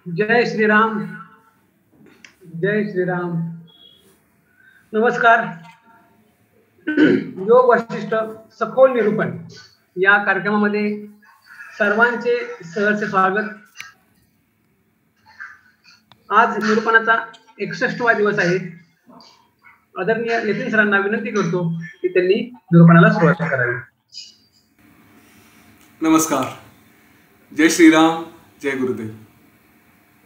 जय श्रीराम. जय श्रीराम. नमस्कार. योग वासिष्ठ सखोल निरूपण या कार्यक्रमामध्ये सर्वांचे सहर्ष स्वागत. आज निरूपणाचा 61वा दिवस आहे. आदरणीय नितीन सरांना विनंती करतो की त्यांनी निरूपणाला सुरुवात करावी. नमस्कार. जय श्रीराम. जय गुरुदेव.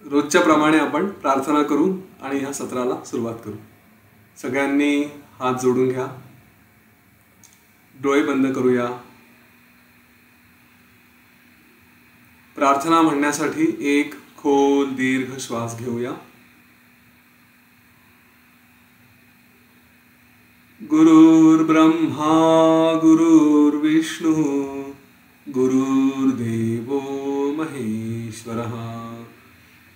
रोजच्या प्रमाणे आपण प्रार्थना करू आणि ह्या सत्राला सुरुवात करू. सगळ्यांनी हात जोडून घ्या, डोळे बंद करूया. प्रार्थना म्हणण्यासाठी एक खोल दीर्घ श्वास घेऊया. गुरुर्ब्रह्मा गुरुर्विष्णू गुरुर्देवो महेश्वरः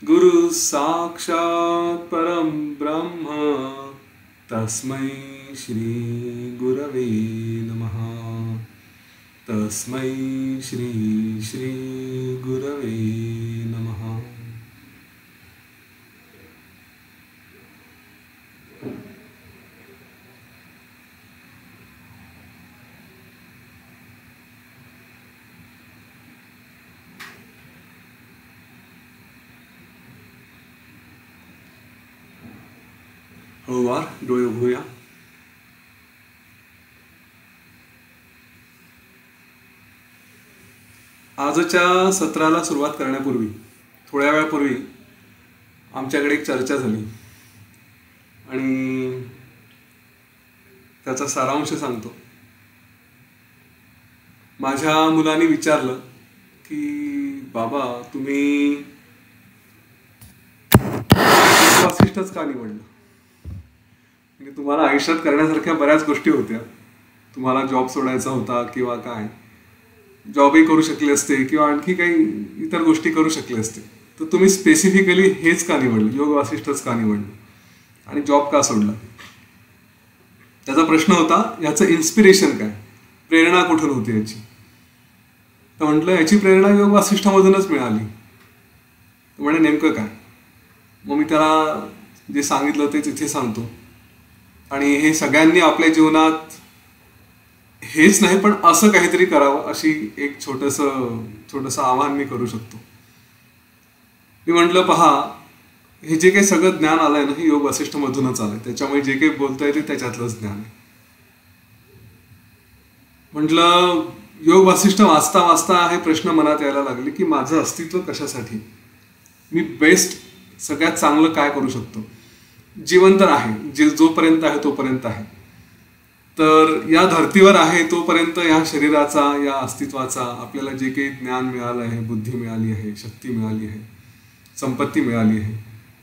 गुरु साक्षात् परम ब्रह्म तस्मै श्री गुरवे नमः. तस्मै श्री श्री गुरवे नमः. हळूवार डोळे उघडूया. आजच्या सत्राला सुरुवात करण्यापूर्वी थोड्या वेळापूर्वी आमच्याकडे एक चर्चा झाली आणि त्याचा सारांश सांगतो. माझ्या मुलांनी विचारलं की बाबा तुम्ही वासिष्ठच का निवडलं? म्हणजे तुम्हाला आयुष्यात करण्यासारख्या बऱ्याच गोष्टी होत्या. तुम्हाला जॉब सोडायचा होता किंवा काय, जॉबही करू शकले असते किंवा आणखी काही इतर गोष्टी करू शकले असते. तर तुम्ही स्पेसिफिकली हेच का निवडलं, योग वासिष्ठच का निवडलं आणि जॉब का सोडला? त्याचा प्रश्न होता. याचं इन्स्पिरेशन काय, प्रेरणा कुठून होती याची? तर म्हटलं याची प्रेरणा योग वासिष्ठामधूनच मिळाली. म्हणजे नेमकं काय? मग मी त्याला जे सांगितलं तेच इथे सांगतो. आणि हे सगळ्यांनी आपल्या जीवनात हेच नाही पण असं काहीतरी करावं अशी एक छोटंसं आवाहन मी करू शकतो. मी म्हटलं पहा, हे जे काही सगळं ज्ञान आलंय ना, हे योग वासिष्ठमधूनच आलंय. त्याच्यामुळे जे काही बोलता येते त्याच्यातलंच ज्ञान आहे. म्हटलं योग वासिष्ठ वाचता वाचता हे प्रश्न मनात यायला लागले की माझं अस्तित्व कशासाठी, मी बेस्ट सगळ्यात चांगलं काय करू शकतो. जीवन तर आहे, जोपर्यंत आहे तोपर्यंत आहे. तर या धर्तीवर आहे तोपर्यंत या शरीराचा, या अस्तित्वाचा आपल्याला जे काही ज्ञान मिळालं आहे, बुद्धी मिळाली आहे, शक्ती मिळाली आहे, संपत्ती मिळाली आहे,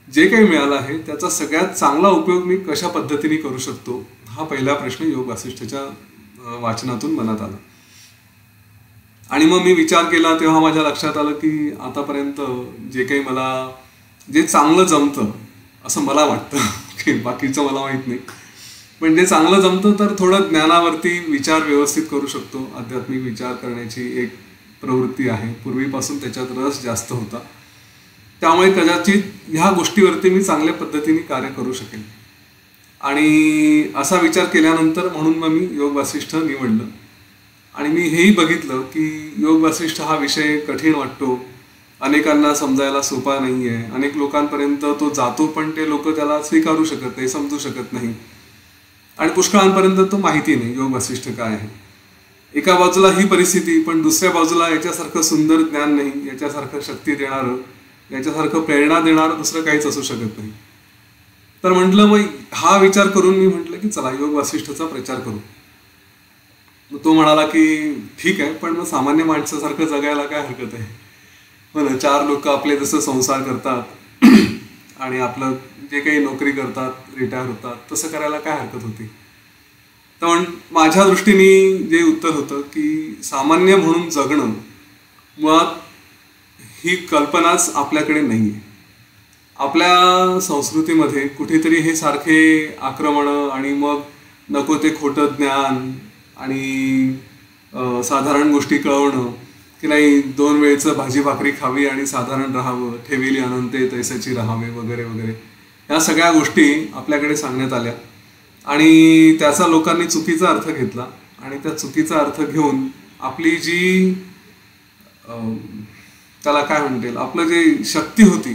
जे काही मिळालं आहे त्याचा सगळ्यात चांगला उपयोग मी कशा पद्धतीने करू शकतो, हा पहिला प्रश्न योग वासिष्ठच्या वाचनातून मनात आला. आणि मग मी विचार केला तेव्हा माझ्या लक्षात आलं की आतापर्यंत जे काही मला जे चांगलं जमतं असं मला वाटतं, की बाकीचं मला माहीत नाही, पण जे चांगलं जमतं तर थोडं ज्ञानावरती विचार व्यवस्थित करू शकतो. आध्यात्मिक विचार करण्याची एक प्रवृत्ती आहे, पूर्वीपासून त्याच्यात रस जास्त होता. त्यामुळे कदाचित ह्या गोष्टीवरती मी चांगल्या पद्धतीने कार्य करू शकेन. आणि असा विचार केल्यानंतर म्हणून मग मी योग वासिष्ठ निवडलं. आणि मी हेही बघितलं की योग वासिष्ठ हा विषय कठीण वाटतो, अनेकांना समजायला सोपा नाही आहे. अनेक लोकांपर्यंत तो जातो पण ते लोक त्याला स्वीकारू शकत नाही, समजू शकत नाही. आणि पुष्कळांपर्यंत तो माहिती नाही योग वासिष्ठ काय आहे. एका बाजूला ही परिस्थिती, पण दुसऱ्या बाजूला याच्यासारखं सुंदर ज्ञान नाही, याच्यासारखं शक्ती देणारं, याच्यासारखं प्रेरणा देणारं दुसरं काहीच असू शकत नाही. तर म्हटलं मग हा विचार करून मी म्हटलं की चला योग वासिष्ठचा प्रचार करू. मग तो म्हणाला की ठीक आहे, पण मग सामान्य माणसासारखं जगायला काय हरकत आहे. म्हणून 4 लोक आपले जसं संसार करतात आणि आपलं जे काही नोकरी करतात, रिटायर होतात, तसं करायला काय हरकत होती. तर माझ्या दृष्टीने जे उत्तर होतं की सामान्य म्हणून जगणं मुळात ही कल्पनाच आपल्याकडे नाही आहे. आपल्या संस्कृतीमध्ये कुठेतरी हे सारखे आक्रमणं आणि मग नको ते खोटं ज्ञान आणि साधारण गोष्टी कळवणं की नाही 2 वेळचं भाजी भाकरी खावी आणि साधारण राहावं, ठेविली अनंते तैसाची राहावे वगैरे वगैरे, ह्या सगळ्या गोष्टी आपल्याकडे सांगण्यात आल्या आणि त्याचा लोकांनी चुकीचा अर्थ घेतला आणि त्या चुकीचा अर्थ घेऊन आपली जी त्याला काय म्हणतील, आपलं जे शक्ती होती,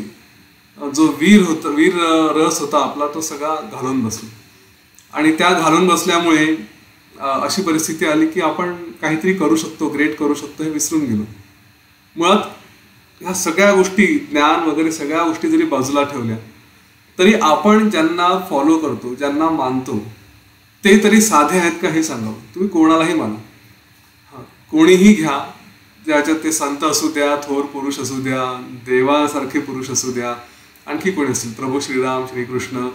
जो वीर रस होता आपला, तो सगळा घालून बसला आणि त्या घालून बसल्यामुळे अशी परिस्थिती आली की आपण काहीतरी करू शकतो, ग्रेट करू शकतो, हे विसरून गेलो. मुळात ह्या सगळ्या गोष्टी, ज्ञान वगैरे सगळ्या गोष्टी जरी बाजूला ठेवल्या तरी आपण ज्यांना फॉलो करतो, ज्यांना मानतो, ते तरी साधे आहेत का हे सांगावं. तुम्ही कोणालाही माना, कोणीही घ्या, ज्याच्यात ते संत असू द्या, थोर पुरुष असू द्या, देवासारखे पुरुष असू द्या, आणखी कोणी असतील, प्रभू श्रीराम, श्रीकृष्ण,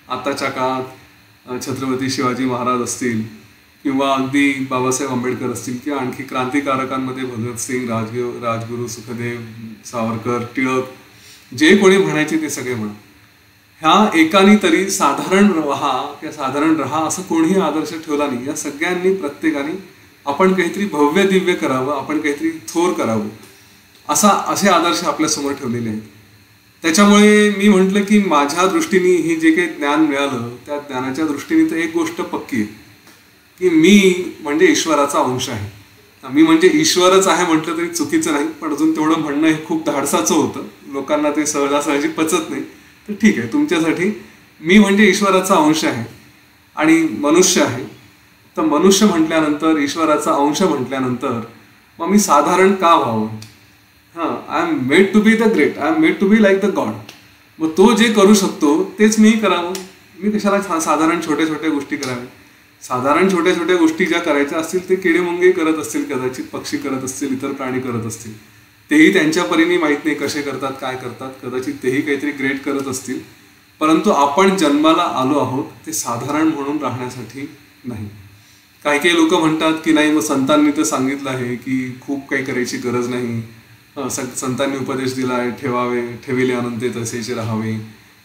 आताच्या काळात छत्रपती शिवाजी महाराज असतील किंवा अगदी बाबासाहेब आंबेडकर असतील किंवा आणखी क्रांतिकारकांमध्ये भगतसिंग, राजगुरू, सुखदेव, सावरकर, टिळक, जे कोणी म्हणायचे ते सगळे म्हणा. ह्या एकाने तरी साधारण व्हा किंवा साधारण राहा असं कोणीही आदर्श ठेवला नाही. या सगळ्यांनी, प्रत्येकाने आपण काहीतरी भव्य दिव्य करावं, आपण काहीतरी थोर करावं, असे आदर्श आपल्यासमोर ठेवलेले आहेत. त्याच्यामुळे मी म्हटलं की माझ्या दृष्टीने हे जे काही ज्ञान मिळालं, त्या ज्ञानाच्या दृष्टीने तर एक गोष्ट पक्की आहे की मी म्हणजे ईश्वराचा अंश आहे. मी म्हणजे ईश्वरच आहे म्हटलं तरी चुकीचं नाही, पण अजून तेवढं म्हणणं हे खूप धाडसाचं होतं, लोकांना ते सहजासहजी पचत नाही. तर ठीक आहे, तुमच्यासाठी मी म्हणजे ईश्वराचा अंश आहे आणि मनुष्य आहे. तर मनुष्य म्हटल्यानंतर, ईश्वराचा अंश म्हटल्यानंतर मग मी साधारण का व्हावं? I am made to be the great, I am made to be like the god. मग तो जे करू शकतो तेच मी करावं. मी कशाला साधारण छोट्या छोट्या गोष्टी कराव्या? साधारण छोट्या छोट्या गोष्टी ज्या करायच्या असतील ते किडेमुंगे करत असतील, कदाचित पक्षी करत असतील, इतर प्राणी करत असतील, तेही त्यांच्या परीने माहीत नाही कसे करतात, काय करतात, कदाचित तेही काहीतरी ग्रेट करत असतील. परंतु आपण जन्माला आलो आहोत ते साधारण म्हणून राहण्यासाठी नाही. काही काही लोक म्हणतात की नाही, मग संतांनी तर सांगितलं आहे की खूप काही करायची गरज नाही, संतांनी उपदेश दिला आहे, ठेविले अनंते तसेचे राहावे,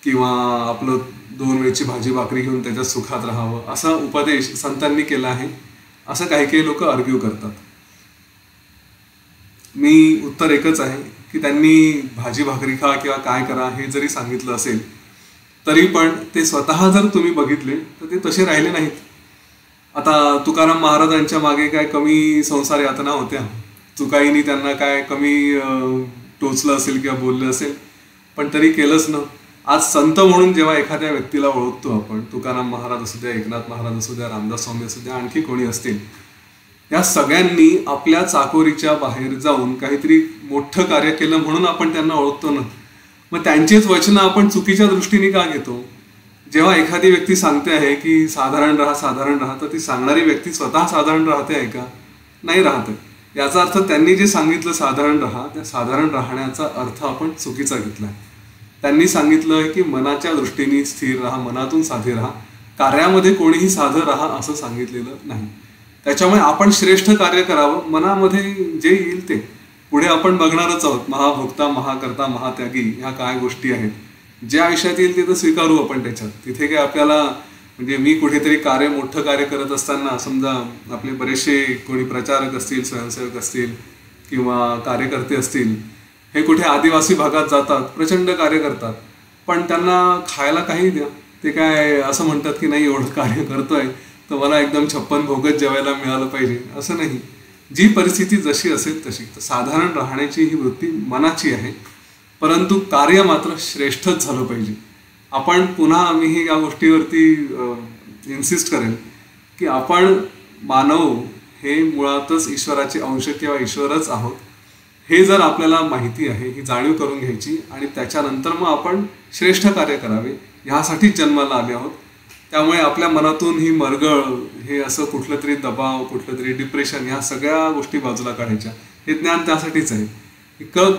किंवा आपलं 2 वेळची भाजी भाकरी घेऊन त्याच्यात सुखात राहावं, असा उपदेश संतांनी केला आहे, असं काही काही लोक आर्ग्यू करतात. मी उत्तर एकच आहे की त्यांनी भाजी भाकरी खा किंवा काय करा हे जरी सांगितलं असेल तरी पण ते स्वतः जर तुम्ही बघितले तर ते तसे राहिले नाहीत. आता तुकाराम महाराजांच्या मागे काय कमी संसार यातना होत्या? तुकाईनी त्यांना काय कमी टोचलं असेल किंवा बोललं असेल, पण तरी केलंच ना. आज संत म्हणून जेव्हा एखाद्या व्यक्तीला ओळखतो आपण, तुकाराम महाराज असू द्या, एकनाथ महाराज असू द्या, रामदास स्वामी असू द्या, आणखी कोणी असतील, या सगळ्यांनी आपल्या चाकोरीच्या बाहेर जाऊन काहीतरी मोठं कार्य केलं म्हणून आपण त्यांना ओळखतो ना. मग त्यांचेच वचनं आपण चुकीच्या दृष्टीने का घेतो? जेव्हा एखादी व्यक्ती सांगते आहे की साधारण राहा, साधारण राहा, तर ती सांगणारी व्यक्ती स्वतः साधारण राहते आहे का? नाही राहते. याचा अर्थ त्यांनी जे सांगितलं साधारण राहा, त्या साधारण राहण्याचा अर्थ आपण चुकीचा घेतला. त्यांनी सांगितलं आहे की मनाच्या दृष्टीने स्थिर राहा, मनातून साधे राहा, कार्यामध्ये कोणीही साधं राहा असं सांगितलेलं नाही. त्याच्यामुळे आपण श्रेष्ठ कार्य करावं, मनामध्ये जे येईल ते. पुढे आपण बघणारच आहोत, महाभोक्ता, महाकर्ता, महात्यागी ह्या काय गोष्टी आहेत. जे आयुष्यात येईल ते तर स्वीकारू आपण त्याच्यात. तिथे काय आपल्याला म्हणजे मी कुठेतरी मोठं कार्य करत असताना, समजा आपले बरेचसे कोणी प्रचारक असतील, स्वयंसेवक असतील किंवा कार्यकर्ते असतील, हे कुठे आदिवासी भागात जातात, प्रचंड कार्य करतात, पण त्यांना खायला काही द्या, ते काय असं म्हणतात की नाही एवढं कार्य करतोय तर मला एकदम 56 भोगच जेवायला मिळालं पाहिजे, असं नाही. जी परिस्थिती जशी असेल तशी. तर साधारण राहण्याची ही वृत्ती मनाची आहे, परंतु कार्य मात्र श्रेष्ठच झालं पाहिजे. आपण पुन्हा मी या गोष्टीवरती इन्सिस्ट करेन की आपण मानव हे मुळातच ईश्वराचे अंश किंवा ईश्वरच आहोत, हे जर आपल्याला माहिती आहे, ही जाणीव करून घ्यायची आणि त्याच्यानंतर मग आपण श्रेष्ठ कार्य करावे, ह्यासाठीच जन्माला आले आहोत. त्यामुळे आपल्या मनातून ही मरगळ, हे असं कुठलं तरी दबाव, कुठलं तरी डिप्रेशन, ह्या सगळ्या गोष्टी बाजूला काढायच्या. हे ज्ञान त्यासाठीच आहे.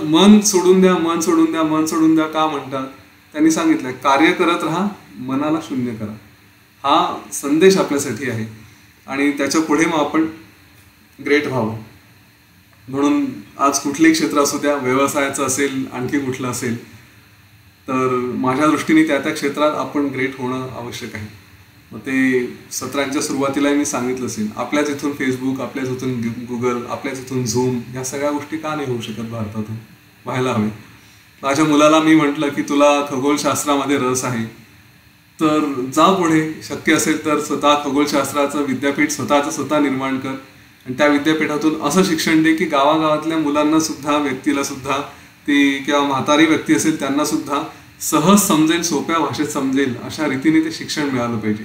मन सोडून द्या, मन सोडून द्या, मन सोडून द्या का म्हणतात? त्यांनी सांगितलंय कार्य करत राहा, मनाला शून्य करा. हा संदेश आपल्यासाठी आहे आणि त्याच्या पुढे मग आपण ग्रेट व्हावं. म्हणून आज कुठलेही क्षेत्र असू द्या, व्यवसायाचं असेल, आणखी कुठलं असेल, तर माझ्या दृष्टीने त्या त्या क्षेत्रात आपण ग्रेट होणं आवश्यक आहे. मग ते सत्रांच्या सुरुवातीला मी सांगितलं असेल, आपल्याच इथून फेसबुक, आपल्याच इथून गुगल, आपल्याच इथून झूम, या सगळ्या गोष्टी का नाही होऊ शकत भारतातून? व्हायला हवे. माझ्या मुलाला मी म्हटलं की तुला खगोलशास्त्रामध्ये रस आहे तर जा पुढे, शक्य असेल तर स्वतः खगोलशास्त्राचं विद्यापीठ स्वतः निर्माण कर आणि त्या विद्यापीठातून असं शिक्षण दे की गावागावातल्या मुलांना सुद्धा, व्यक्तीला सुद्धा, ती किंवा म्हातारी व्यक्ती असेल त्यांना सुद्धा सहज समजेल, सोप्या भाषेत समजेल अशा रीतीने ते शिक्षण मिळालं पाहिजे.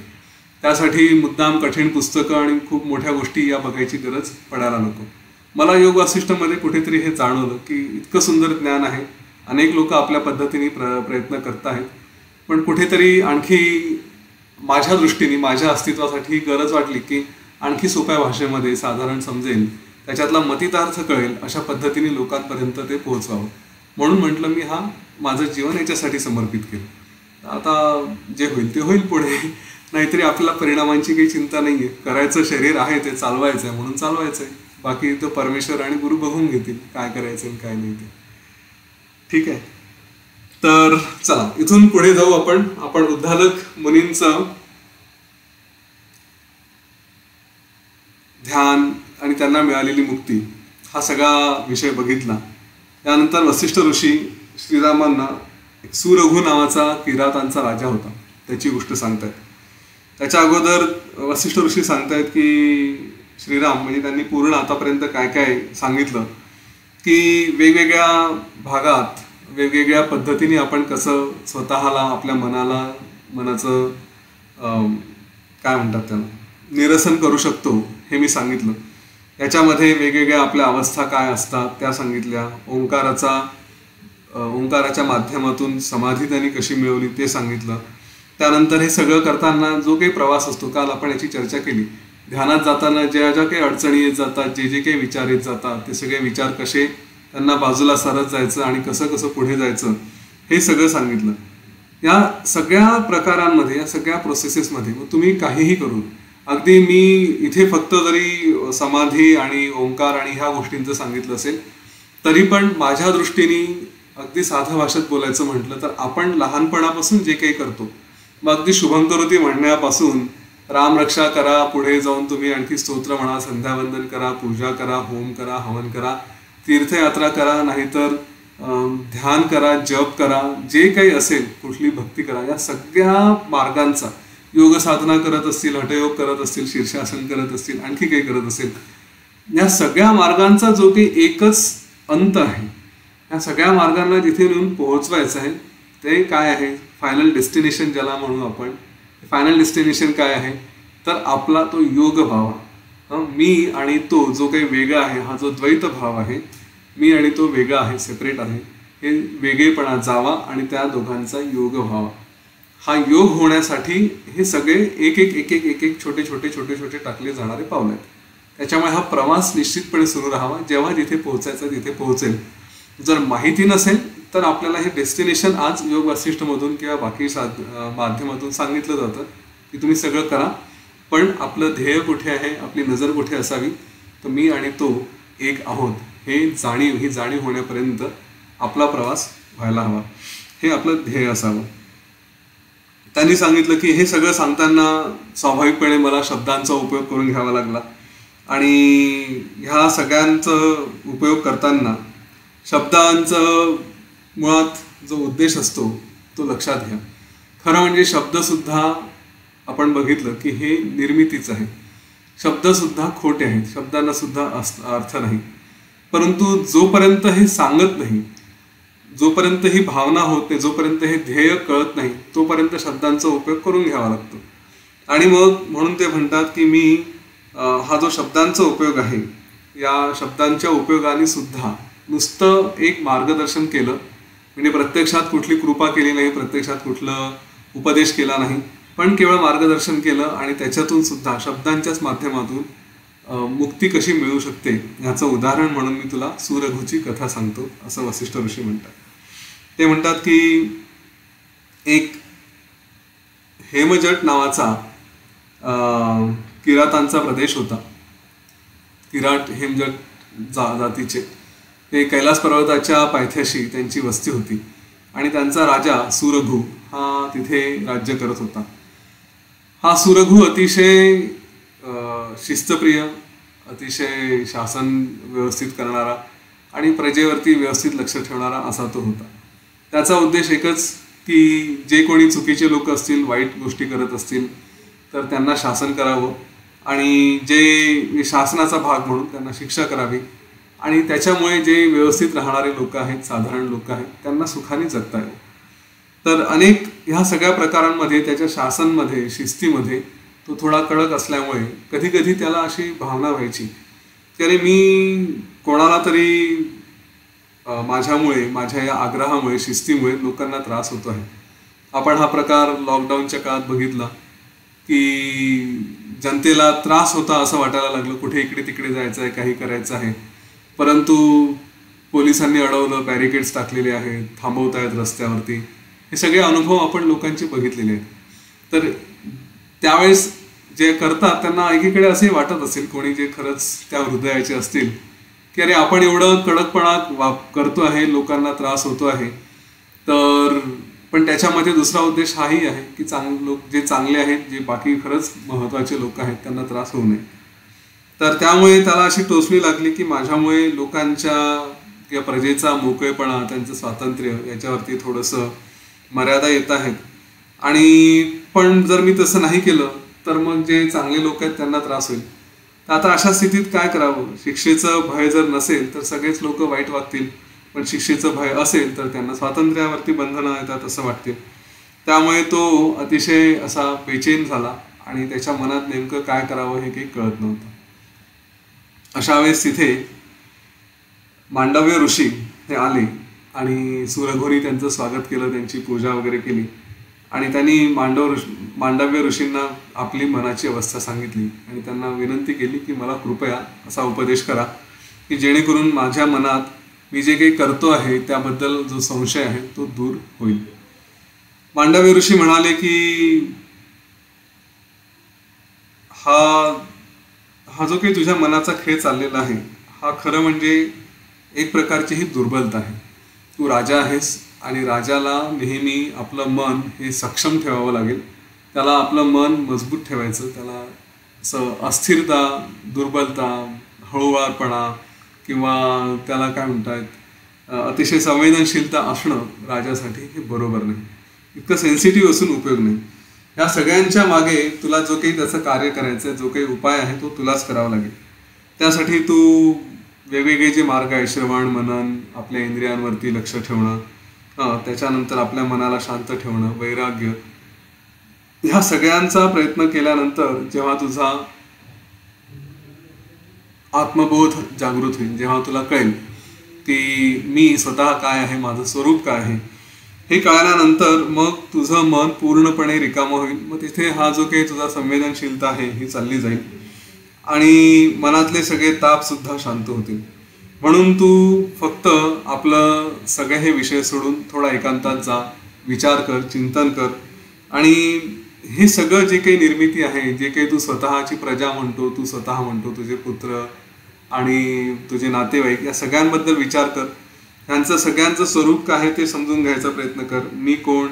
त्यासाठी मुद्दाम कठीण पुस्तकं आणि खूप मोठ्या गोष्टी या बघायची गरज पडायला नको. मला योग वासिष्ठमध्ये कुठेतरी हे जाणवलं की इतकं सुंदर ज्ञान आहे, अनेक लोक आपल्या पद्धतीने प्रयत्न करत आहेत, पण कुठेतरी आणखी माझ्या दृष्टीने, माझ्या अस्तित्वासाठी गरज वाटली की आणखी सोप्या भाषेमध्ये साधारण समजेल, त्याच्यातला मतितार्थ कळेल अशा पद्धतीने लोकांपर्यंत ते पोहोचवावं. म्हणून म्हटलं मी माझं जीवन याच्यासाठी समर्पित केलं. आता जे होईल ते होईल पुढे, नाहीतरी आपल्याला परिणामांची काही चिंता नाही आहे. करायचं शरीर आहे ते चालवायचं आहे म्हणून चालवायचं आहे, बाकी तो परमेश्वर आणि गुरु बघून घेतील काय करायचं आणि काय नाही ते. ठीक आहे, तर चला इथून पुढे जाऊ आपण उद्दालक मुनींचं ध्यान आणि त्यांना मिळालेली मुक्ती हा सगळा विषय बघितला. त्यानंतर वसिष्ठ ऋषी श्रीरामांना एक सुरघु नावाचा किरातांचा राजा होता त्याची गोष्ट सांगतायत. त्याच्या अगोदर वसिष्ठ ऋषी सांगतायत की श्रीराम म्हणजे त्यांनी पूर्ण आतापर्यंत काय काय सांगितलं की वेगवेगळ्या भागात वेगवेगळ्या पद्धतीने आपण कसं स्वतःला, आपल्या मनाचं काय म्हणतात त्याला, निरसन करू शकतो हे मी सांगितलं. याच्यामध्ये वेगवेगळ्या आपल्या अवस्था काय असतात त्या सांगितल्या. ओंकाराच्या माध्यमातून समाधी त्यांनी कशी मिळवली ते सांगितलं. त्यानंतर हे सगळं करताना जो काही प्रवास असतो, काल आपण याची चर्चा केली, ध्यानात जाताना ज्या ज्या काही अडचणी येत जातात, जे जे काही विचार येत जातात, ते सगळे विचार कसे त्यांना बाजूला सरत जायचं आणि कसं कसं पुढे जायचं हे सगळं सांगितलं. या सगळ्या प्रकारांमध्ये, या सगळ्या प्रोसेसेसमध्ये तुम्ही काहीही करून, अगदी मी इथे फक्त जरी समाधी आणि ओंकार आणि ह्या गोष्टींचं सांगितलं असेल तरी पण माझ्या दृष्टीने अगदी साध्या भाषेत बोलायचं म्हटलं तर आपण लहानपणापासून जे काही करतो, मग अगदी शुभंकरोती म्हणण्यापासून रामरक्षा करा, पुढे जाऊन तुम्ही आणखी स्तोत्र म्हणा, संध्यावंदन करा, पूजा करा, होम करा, हवन करा, तीर्थयात्रा करा, नाहीतर ध्यान करा, जप करा, जे काही असेल, कुठली भक्ती करा, या सगळ्या मार्गांचा, योग साधना करत असतील, हठयोग करत असतील, शीर्षासन करत असतील, आणखी काही करत असेल, या सगळ्या मार्गांचा जो काही एकच अंत आहे, या सगळ्या मार्गांना जिथे नेऊन पोहोचवायचं आहे ते काय आहे, फायनल डेस्टिनेशन ज्याला म्हणू आपण. फायनल डेस्टिनेशन काय आहे तर आपला तो योग भाव, मी आणि तो जो काही वेगळा आहे, हा जो द्वैत भाव आहे, मी आणि तो वेगळा आहे, सेपरेट आहे, हे वेगळेपणा जावा आणि त्या दोघांचा योग व्हावा. हा योग होण्यासाठी हे सगळे एक एक एक एक एक एक छोटे छोटे छोटे छोटे टाकले जाणारे पावले आहेत. त्याच्यामुळे हा प्रवास निश्चितपणे सुरू राहावा. जेव्हा जिथे पोहोचायचं तिथे पोहोचेल. जर माहिती नसेल तर आपल्याला हे डेस्टिनेशन आज योग वासिष्ठमधून किंवा बाकी माध्यमातून सांगितलं जातं की तुम्ही सगळं करा, पण आपलं ध्येय कुठे आहे, आपली नजर कुठे असावी, तर मी आणि तो एक आहोत ही जाणीव होण्यापर्यंत आपला प्रवास व्हायला हवा, हे आपलं ध्येय असावं. त्यांनी सांगितलं की हे सगळं सांगताना स्वाभाविकपणे मला शब्दांचा उपयोग करून घ्यावा लागला आणि ह्या सगळ्यांचा उपयोग करताना शब्दांचं मुळात जो उद्देश असतो तो लक्षात घ्या. खरं म्हणजे शब्दसुद्धा आपण बघितलं की हे निर्मितीच आहे. शब्दसुद्धा खोटे आहेत, शब्दांना सुद्धा अर्थ नाही. परंतु जोपर्यंत हे सांगत नाही, जोपर्यंत ही भावना होत नाही, जोपर्यंत हे ध्येय कळत नाही, तोपर्यंत शब्दांचा उपयोग करून घ्यावा लागतो. आणि मग म्हणून ते म्हणतात की मी हा जो शब्दांचा उपयोग आहे, या शब्दांच्या उपयोगाने सुद्धा नुसतं एक मार्गदर्शन केलं, म्हणजे प्रत्यक्षात कुठली कृपा केली नाही, प्रत्यक्षात कुठलं उपदेश केला नाही, पण केवळ मार्गदर्शन केलं आणि त्याच्यातून सुद्धा शब्दांच्याच माध्यमातून मुक्ती कशी मिळू शकते ह्याचं उदाहरण म्हणून मी तुला सुरघूची कथा सांगतो, असं वसिष्ठ ऋषी म्हणतात. ते म्हणतात की एक हेमजट नावाचा किरातांचा प्रदेश होता. किराट हेमजट जातीचे ते कैलास पर्वताच्या पायथ्याशी त्यांची वस्ती होती आणि त्यांचा राजा सुरघू हा तिथे राज्य करत होता. हा सुरघू अतिशय शिस्तप्रिय, अतिशय शासन व्यवस्थित करणारा आणि प्रजेवरती व्यवस्थित लक्ष ठेवणारा असा तो होता. त्याचा उद्देश एकच की जे कोणी चुकीचे लोक असतील, वाईट गोष्टी करत असतील तर त्यांना शासन करावं आणि जे शासनाचा भाग म्हणून त्यांना शिक्षा करावी आणि त्याच्यामुळे जे व्यवस्थित राहणारे लोक आहेत, साधारण लोक आहेत, त्यांना सुखाने जगता येईल. तर अनेक ह्या सगळ्या प्रकारांमध्ये त्याच्या शासनमध्ये, शिस्तीमध्ये तो थोडा कडक असल्यामुळे कधी कधी त्याला अशी भावना व्हायची की अरे मी कोणाला तरी माझ्यामुळे, माझ्या या आग्रहामुळे, शिस्तीमुळे लोकांना त्रास होतो आहे. आपण हा प्रकार लॉकडाऊनच्या काळात बघितला की जनतेला त्रास होता असं वाटायला लागलं, कुठे इकडे तिकडे जायचं आहे, काही करायचं आहे, परंतु पोलिसांनी अडवलं, बॅरिकेड्स टाकलेले आहेत, थांबवतायत रस्त्यावरती. हे सगळे अनुभव आपण लोकांचे बघितलेले आहेत. तर त्यावेळेस जे करतात त्यांना एकीकडे असे वाटत असेल, कोणी जे खरंच त्या हृदयाचे असतील, की अरे आपण एवढं कडकपणा करतो आहे, लोकांना त्रास होतो आहे, तर पण त्याच्यामध्ये दुसरा उद्देश हाही आहे की लोक जे चांगले आहेत, जे बाकी खरंच महत्त्वाचे लोक आहेत, त्यांना त्रास होऊ नये. तर त्यामुळे त्याला अशी टोचणी लागली की माझ्यामुळे लोकांच्या या प्रजेचा मोकळेपणा, त्यांचं स्वातंत्र्य याच्यावरती थोडंसं मर्यादा येत आहेत आणि पण जर मी तसं नाही केलं तर मग जे चांगले लोक आहेत त्यांना त्रास होईल. तर आता अशा स्थितीत काय करावं? शिक्षेचं भय जर नसेल तर सगळेच लोक वाईट वागतील, पण शिक्षेचं भय असेल तर त्यांना स्वातंत्र्यावरती बंधनं येतात असं वाटते. त्यामुळे तो अतिशय असा बेचैन झाला आणि त्याच्या मनात नेमकं काय करावं हे काही कळत नव्हतं. अशा वेळेस तिथे मांडव्य ऋषी हे आले आणि सुरघोनी त्यांचं स्वागत केलं, त्यांची पूजा वगैरे केली आणि त्यांनी मांडव्य ऋषींना आपली मनाची अवस्था सांगितली आणि त्यांना विनंती केली की मला कृपया असा उपदेश करा की जेणेकरून माझ्या मनात मी जे काही करतो आहे त्याबद्दल जो संशय आहे तो दूर होईल. मांडव्य ऋषी म्हणाले की हा जो काही तुझ्या मनाचा खेळ चाललेला आहे हा खरं म्हणजे एक प्रकारची ही दुर्बलता आहे. तू राजा आहेस आणि राजाला नेहमी आपलं मन हे सक्षम ठेवावं लागेल. त्याला आपलं मन मजबूत ठेवायचं, त्याला असं अस्थिरता, दुर्बलता, हळूवारपणा किंवा त्याला काय म्हणतात अतिशय संवेदनशीलता असणं राजासाठी हे बरोबर नाही. इतकं सेन्सिटिव्ह असून उपयोग नाही. या सगळ्यांच्या मागे तुला जो काही त्याचं कार्य करायचं आहे, जो काही उपाय आहे तो तुलाच करावा लागेल. त्यासाठी तू वेगवेगळे जे मार्ग आहे, श्रवण, मनन, आपल्या इंद्रियांवरती लक्ष ठेवणं, त्याच्यानंतर आपल्या मनाला शांत ठेवणं, वैराग्य, ह्या सगळ्यांचा प्रयत्न केल्यानंतर जेव्हा तुझा आत्मबोध जागृत होईल, जेव्हा तुला कळेल की मी स्वतः काय आहे, माझं स्वरूप काय आहे, हे कळल्यानंतर मग तुझं मन पूर्णपणे रिकामं होईल. मग तिथे हा जो काही तुझा संवेदनशीलता आहे ही चालली जाईल आणि मनातले सगळे ताप सुद्धा शांत होतील. म्हणून तू फक्त आपलं सगळे हे विषय सोडून थोडा एकांतात जा, विचार कर, चिंतन कर आणि हे सगळं जे काही निर्मिती आहे, जे काही तू स्वतःची प्रजा म्हणतो, तू स्वतः म्हणतो, तुझे पुत्र आणि तुझे नातेवाईक, या सगळ्यांबद्दल विचार कर. त्यांचं सगळ्यांचं स्वरूप काय आहे ते समजून घ्यायचा प्रयत्न कर. मी कोण,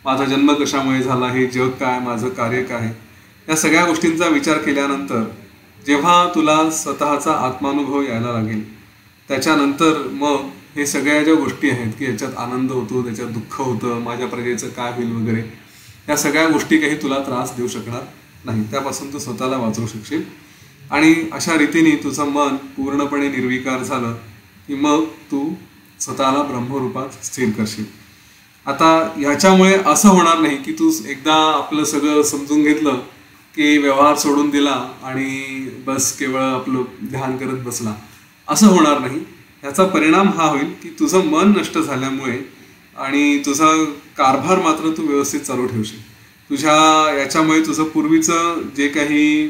माझा जन्म कशामुळे झाला, हे जग काय, माझं कार्य काय, या सगळ्या गोष्टींचा विचार केल्यानंतर जेव्हा तुला स्वतःचा आत्मानुभव यायला लागेल त्याच्यानंतर मग हे सगळ्या ज्या गोष्टी आहेत की याच्यात आनंद होतो, त्याच्यात दुःख होतं, माझ्या प्रजेचं काय होईल वगैरे, या सगळ्या गोष्टी काही तुला त्रास देऊ शकणार नाही. त्यापासून तू स्वतःला वाचवू शकशील आणि अशा रीतीने तुझं मन पूर्णपणे निर्विकार झालं की मग तू स्वतःला ब्रह्मरूपात स्थिर करशील. आता ह्याच्यामुळे असं होणार नाही की तू एकदा आपलं सगळं समजून घेतलं की व्यवहार सोडून दिला आणि बस केवळ आपलं ध्यान करत बसला, असं होणार नाही. ह्याचा परिणाम हा होईल की तुझं मन नष्ट झाल्यामुळे आणि तुझा कारभार मात्र तू व्यवस्थित चालू ठेवशील. तुझ्या याच्यामुळे तुझं पूर्वीचं जे काही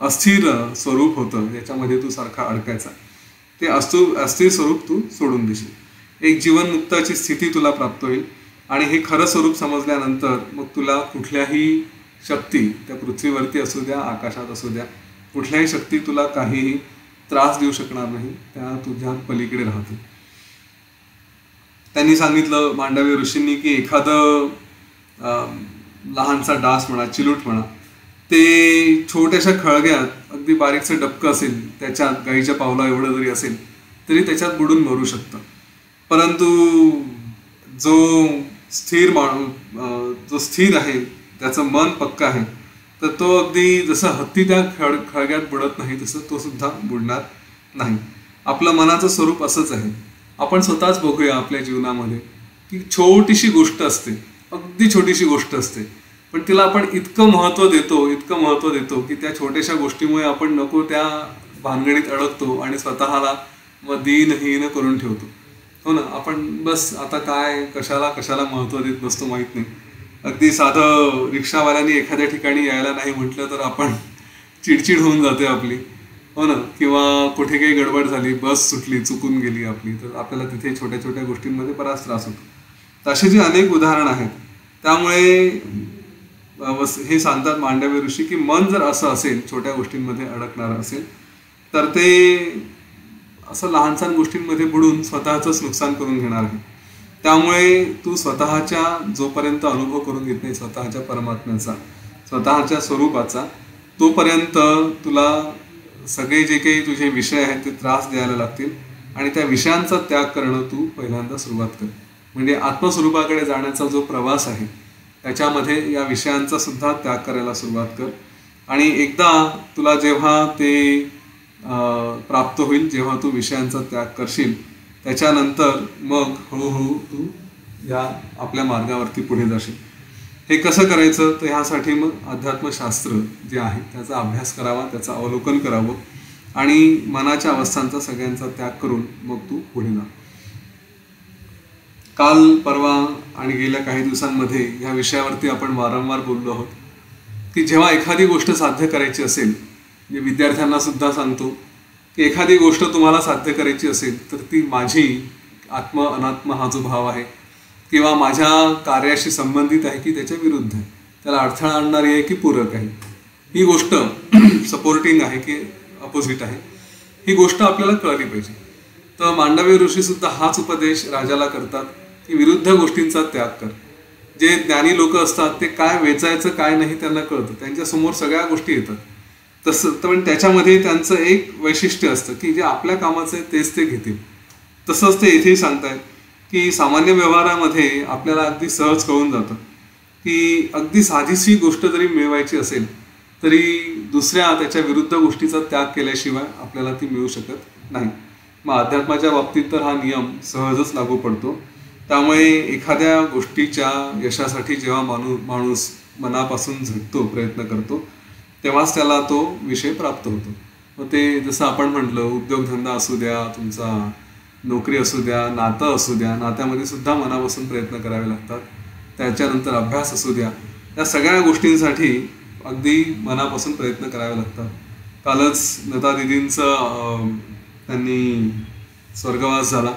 अस्थिर स्वरूप होतं ज्याच्यामध्ये तू सारखा अडकायचा, ते अस्थिर स्वरूप तू सोडून देशील. एक जीवनमुक्ताची स्थिती तुला प्राप्त होईल आणि हे खरं स्वरूप समजल्यानंतर मग तुला कुठल्याही शक्ती, त्या पृथ्वीवरती असू द्या, आकाशात असू द्या, कुठल्याही शक्ती तुला काहीही त्रास देऊ शकणार नाही. त्या तुझ्या पलीकडे राहतील. त्यांनी सांगितलं मांडव्य ऋषींनी की एखादं लहानसा डास म्हणा, चिलूट म्हणा, ते छोट्याशा खळग्यात अगदी बारीकचं डबकं असेल, त्याच्यात गाईच्या पावला एवढं जरी असेल तरी त्याच्यात बुडून मरू शकतं. परंतु जो जो स्थिर आहे, त्याचं मन पक्क आहे, तर तो अगदी जसं हत्ती त्या खळग्यात बुडत नाही तसं तो सुद्धा बुडणार नाही. आपलं मनाचं स्वरूप असंच आहे. आपण स्वतःच बघूया आपल्या जीवनामध्ये की छोटीशी गोष्ट असते, अगदी छोटीशी गोष्ट असते, पण तिला आपण इतकं महत्त्व देतो की त्या छोट्याशा गोष्टीमुळे आपण नको त्या भानगडीत अडकतो आणि स्वतःला मग दीनहीन करून ठेवतो. हो ना, आपण बस आता काय कशाला महत्त्व देत नसतो, माहीत नाही. अगदी साधं रिक्षावाल्याने एखाद्या ठिकाणी यायला नाही म्हटलं तर आपण चिडचिड होऊन जाते आपली. हो ना, किंवा कुठे काही गडबड झाली, बस सुटली, चुकून गेली आपली, तर आपल्याला तिथे छोट्या छोट्या गोष्टींमध्ये बराच त्रास होतो. तर अशी जी अनेक उदाहरणं आहेत. त्यामुळे हे सांगतात मांडव्य ऋषी की मन जर असं असेल, छोट्या गोष्टींमध्ये अडकणार असेल, तर ते असं लहानसहान गोष्टींमध्ये बुडून स्वतःचंच नुकसान करून घेणार आहे. त्यामुळे तू स्वतःच्या जोपर्यंत अनुभव करून घेत नाही स्वतःच्या परमात्म्याचा, स्वतःच्या स्वरूपाचा, तोपर्यंत तुला सगळे जे काही तुझे विषय आहेत ते त्रास द्यायला लागतील आणि त्या विषयांचा त्याग करणं तू पहिल्यांदा सुरुवात कर. म्हणजे आत्मस्वरूपाकडे जाण्याचा जो प्रवास आहे त्याच्यामध्ये या विषयांचा सुद्धा त्याग करायला सुरुवात कर. आणि एकदा तुला जेव्हा ते प्राप्त होईल, जेव्हा तू विषयांचा त्याग करशील, त्याच्यानंतर मग हळूहळू तू या आपल्या मार्गावरती पुढे जाशील. हे कसं करायचं, तर ह्यासाठी मग अध्यात्मशास्त्र जे आहे त्याचा अभ्यास करावा, त्याचं अवलोकन करावं आणि मनाच्या अवस्थांचा सगळ्यांचा त्याग करून मग तू पुढे जा. काल परवा आणि गेल्या काही दिवसांमध्ये ह्या विषयावरती आपण वारंवार बोललो आहोत की जेव्हा एखादी गोष्ट साध्य करायची असेल, मी विद्यार्थ्यांना सुद्धा सांगतो की एखादी गोष्ट तुम्हाला साध्य करायची असेल तर ती माझी आत्म अनात्म हा जो भाव आहे किंवा माझ्या कार्याशी संबंधित आहे की त्याच्या विरुद्ध आहे, त्याला अडथळा आणणारी आहे की पूरक आहे, ही गोष्ट सपोर्टिंग आहे की अपोजिट आहे, ही गोष्ट आपल्याला कळली पाहिजे. तर मांडव्य ऋषी सुद्धा हाच उपदेश राजाला करतात की विरुद्ध गोष्टींचा त्याग कर. जे ज्ञानी लोक असतात ते काय वेचायचं काय नाही त्यांना कळतं, त्यांच्यासमोर सगळ्या गोष्टी येतात. तसं पण त्याच्यामध्ये त्यांचं एक वैशिष्ट्य असतं की जे आपल्या कामाचं आहे तेच ते घेतील. तसंच ते इथेही सांगतायत की सामान्य व्यवहारामध्ये आपल्याला अगदी सहज कळून जातं की अगदी साधीशी गोष्ट जरी मिळवायची असेल तरी दुसऱ्या त्याच्या विरुद्ध गोष्टीचा त्याग केल्याशिवाय आपल्याला ती मिळू शकत नाही. मग अध्यात्माच्या बाबतीत तर हा नियम सहजच लागू पडतो. त्यामुळे एखाद्या गोष्टीच्या यशासाठी जेव्हा माणूस मनापासून झटतो, प्रयत्न करतो, तेव्हाच त्याला तो विषय प्राप्त होतो. मग ते जसं आपण म्हटलं, उद्योगधंदा असू द्या, तुमचा नोकरी असू द्या, नातं असू द्या, नात्यामध्ये सुद्धा मनापासून प्रयत्न करावे लागतात. त्याच्यानंतर अभ्यास असू द्या, या सगळ्या गोष्टींसाठी अगदी मनापासून प्रयत्न करावे लागतात. कालच लता दिदींचं त्यांनी स्वर्गवास झाला.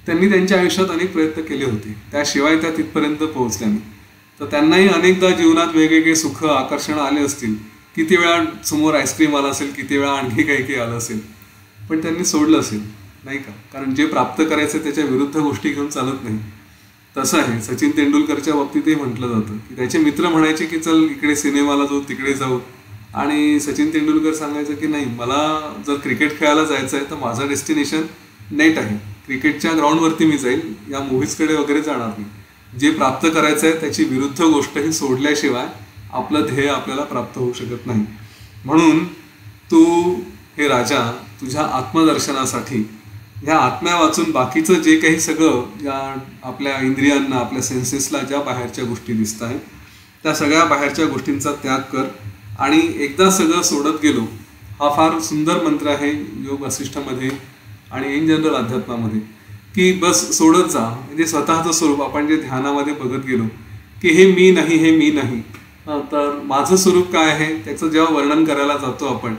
त्यांनी त्यांच्या आयुष्यात अनेक प्रयत्न केले होते, त्याशिवाय त्या तिथपर्यंत पोहोचल्या नाही. तर त्यांनाही अनेकदा जीवनात वेगवेगळे सुख आकर्षण आले असतील, किती वेळा समोर आईस्क्रीम आला असेल, किती वेळा आणखी काही आलं असेल, पण त्यांनी सोडलं असेल, नाही का? कारण जे प्राप्त करायचं त्याच्या विरुद्ध गोष्टी घेऊन चालत नाही. तसं आहे सचिन तेंडुलकरच्या बाबतीतही म्हटलं जातं की त्याचे मित्र म्हणायचे की चल इकडे सिनेमाला जाऊ, तिकडे जाऊ, आणि सचिन तेंडुलकर सांगायचं की नाही, मला जर क्रिकेट खेळायला जायचं आहे तर माझं डेस्टिनेशन नेट आहे, क्रिकेटच्या ग्राउंडवरती मी जाईल, या मूव्हीजकडे वगैरे जाणार नाही. जे प्राप्त करायचं आहे त्याची विरुद्ध गोष्ट ही सोडल्याशिवाय आपलं ध्येय आपल्याला प्राप्त होऊ शकत नाही. म्हणून तू हे राजा तुझ्या आत्मदर्शनासाठी ह्या आत्म्या वाचून बाकीचं जे काही सगळं या आपल्या इंद्रियांना, आपल्या सेन्सेसला ज्या बाहेरच्या गोष्टी दिसत आहेत त्या सगळ्या बाहेरच्या गोष्टींचा त्याग कर. आणि एकदा सगळं सोडत गेलो, हा फार सुंदर मंत्र आहे योग वासिष्ठामध्ये आणि इन जनरल अध्यात्मामध्ये, की बस सोडत जा. म्हणजे स्वतःचं स्वरूप आपण जे ध्यानामध्ये बघत गेलो की हे मी नाही, हे मी नाही, तर माझं स्वरूप काय आहे त्याचं जेव्हा वर्णन करायला जातो आपण,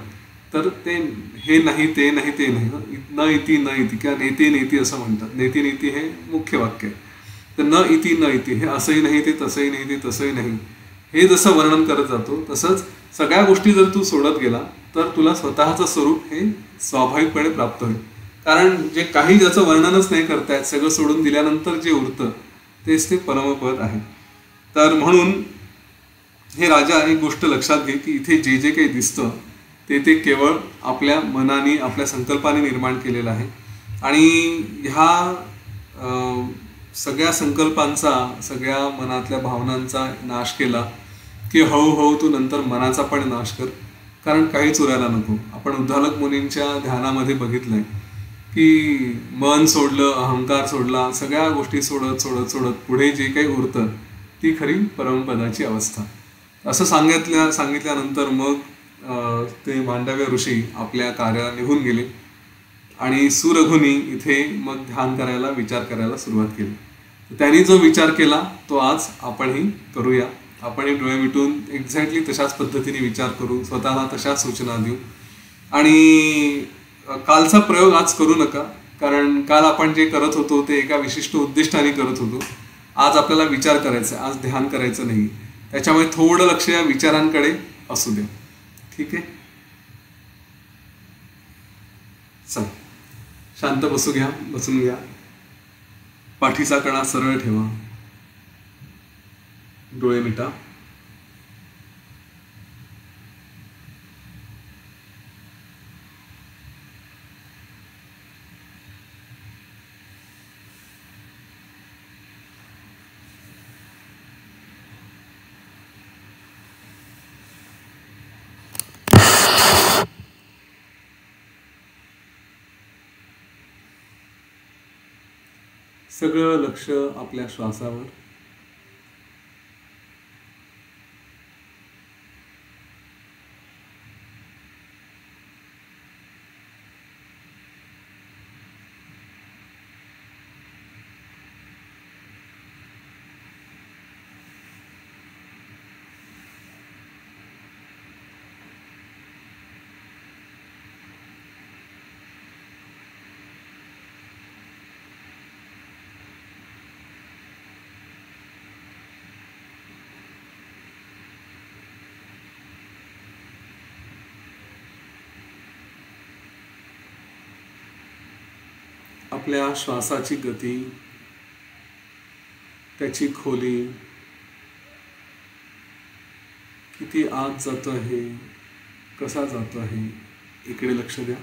तर ते हे नाही, ते नाही, ते नाही, न इति न इति किंवा नेती नेती असं म्हणतात. नेती नेती हे मुख्य वाक्य आहे. तर न इति न इति हे असंही नाही, ते तसंही नाही, ते तसंही नाही, हे जसं वर्णन करत जातो तसंच सगळ्या गोष्टी जर तू सोडत गेला तर तुला स्वतःचं स्वरूप हे स्वाभाविकपणे प्राप्त होईल. कारण जे काही ज्याचं वर्णनच नाही करतायत, सगळं सोडून दिल्यानंतर जे उरतं तेच ते परमपद आहे. तर म्हणून हे राजा एक गोष्ट लक्षात घे की इथे जे जे काही दिसतं ते केवळ आपल्या मनाने, आपल्या संकल्पाने निर्माण केलेलं आहे. आणि ह्या सगळ्या संकल्पांचा, सगळ्या मनातल्या भावनांचा नाश केला की हळूहळू तू नंतर मनाचा पण नाश कर. कारण काहीच उरायला नको. आपण उद्दालक मुनींच्या ध्यानामध्ये बघितलंय की मन सोडलं, अहंकार सोडला, सगळ्या गोष्टी सोडत सोडत सोडत पुढे जे काही उरतं ती खरी परमपदाची अवस्था. असं सांगितल्यानंतर मग ते मांडव्य ऋषी आपल्या कार्याला निघून गेले आणि सुरघुनी इथे मग ध्यान करायला, विचार करायला सुरुवात केली. त्यांनी जो विचार केला तो आज आपणही करूया. आपणही डोळे मिटून एक्झॅक्टली तशाच पद्धतीने विचार करू, स्वतःला तशाच सूचना देऊ. आणि कालचा प्रयोग आज करू नका, कारण काल आपण जे करत होतो ते एका विशिष्ट उद्दिष्टाने करत होतो. आज आपल्याला विचार करायचा, आज ध्यान करायचं नाही. त्याच्यामुळे थोडं लक्ष या विचारांकडे असू द्या. ठीक आहे, चल शांत बसून घ्या. पाठीचा कणा सरळ ठेवा, डोळे मिटा. सगळं लक्ष आपल्या श्वासावर. आपल्या श्वासाची गती, त्याची खोली, किती आत जातो आहे, कसा जातो आहे, इकडे लक्ष द्या.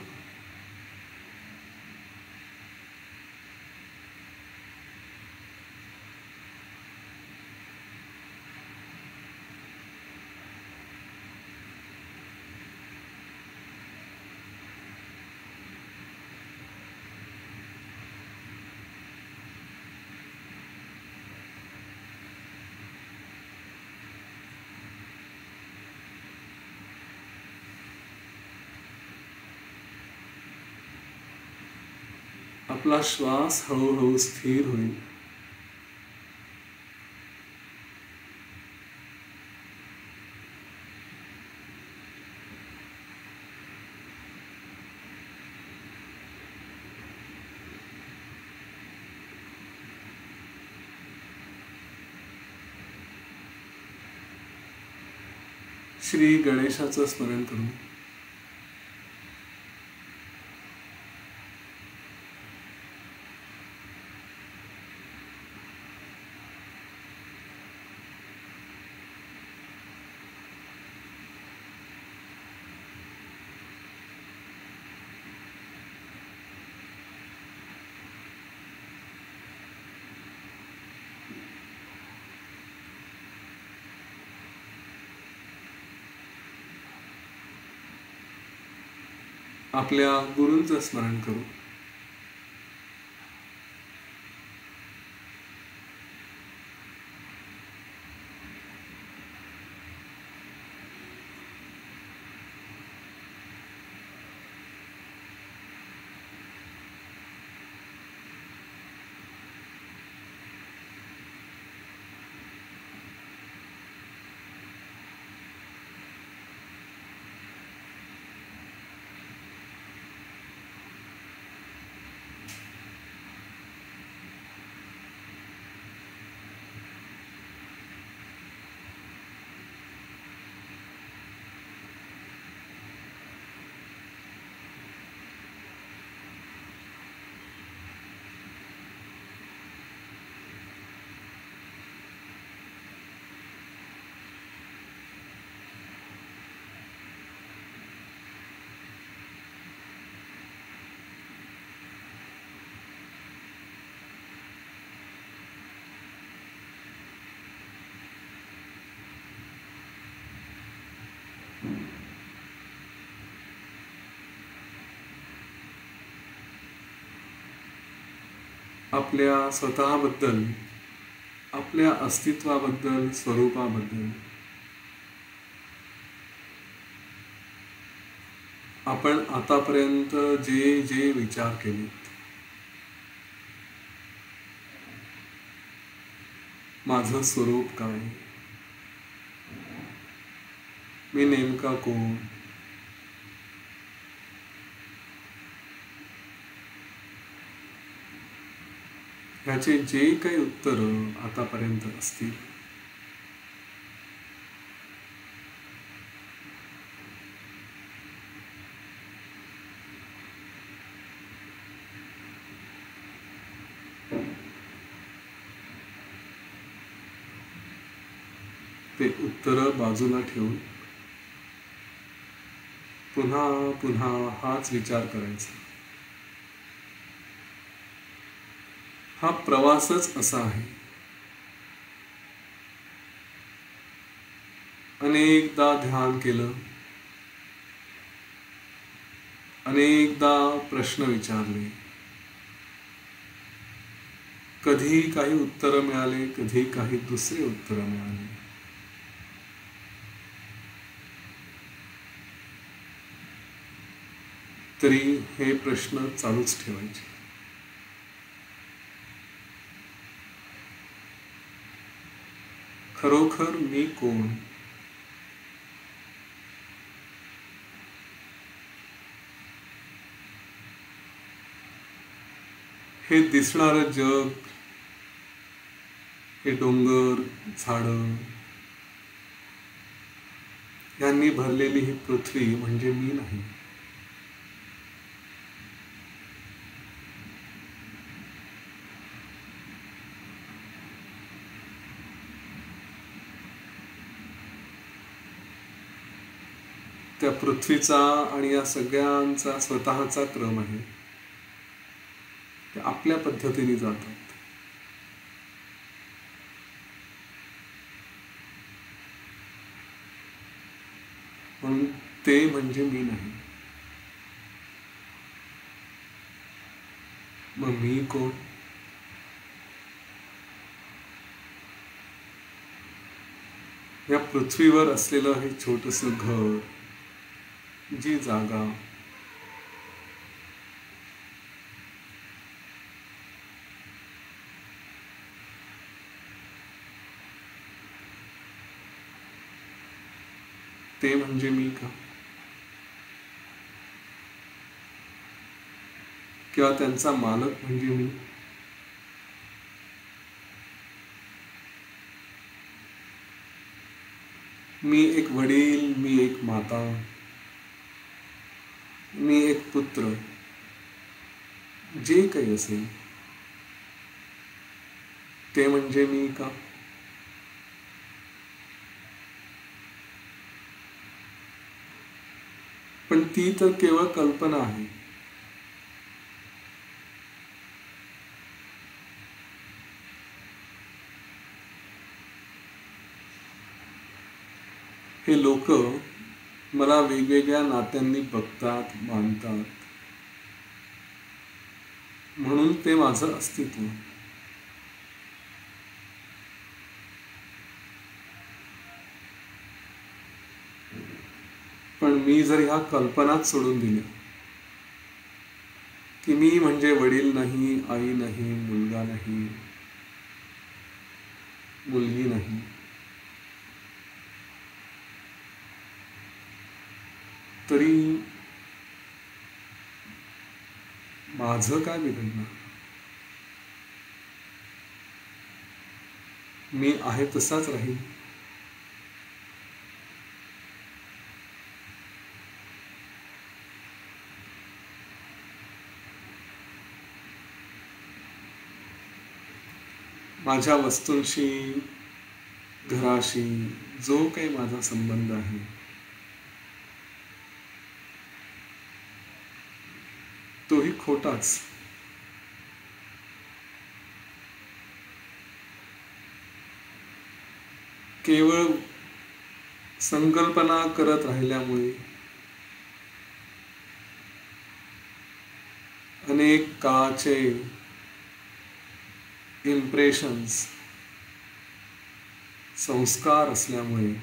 आपला श्वास हळूहळू स्थिर होईल. श्री गणेशाचं स्मरण करू. आपल्या गुरूंचं स्मरण करू. आपल्या स्वतःबद्दल, आपल्या अस्तित्वाबद्दल, स्वरूपाबद्दल आपण आतापर्यंत जे जे विचार केलेत, माझं स्वरूप काय, मी नेमका कोण, ह्याचे जे काही उत्तरं आतापर्यंत असतील ते उत्तरं बाजूला ठेवून पुन्हा पुन्हा हाच विचार करायचा. हा प्रवासच असा आहे. अनेकदा ध्यान केलं, अनेकदा प्रश्न विचारले, कधी काही उत्तरं मिळाले, कधी काही दुसरे उत्तरं मिळाले. तरी हे प्रश्न चालूच ठेवायचे. खरोखर मी कोण, हे दिसणारं जग, हे डोंगर, झाडं यांनी भरलेली ही पृथ्वी म्हणजे मी नाही. त्या पृथ्वीचा आणि या सगळ्यांचा स्वतःचा क्रम आहे. ते आपल्या पद्धतीने जातात. म्हणून ते म्हणजे मी नाही. मग मी कोण? या पृथ्वीवर असलेलं हे छोटंसं घर, जी जागा, ते म्हणजे मी का? किंवा त्यांचा मालक म्हणजे मी? मी एक वडील, मी एक माता, मी एक पुत्र, जे काही असेल ते म्हणजे मी का? पण ती तर केवळ कल्पना आहे. हे लोक मला वेगवेगळ्या नात्यांनी बघतात, मानतात, म्हणून ते माझं अस्तित्व. पण मी जर ह्या कल्पनाच सोडून दिल्या की मी म्हणजे वडील नाही, आई नाही, मुलगा नाही, मुलगी नाही, तरी माझं काय बिघडणार? मी आहे तसाच राहील. माझ्या वस्तूंशी, घराशी जो काही माझा संबंध आहे तोही खोटाच. केवळ संकल्पना करत राहिल्यामुळे अनेक काळाचे इम्प्रेशन्स, संस्कार असल्यामुळे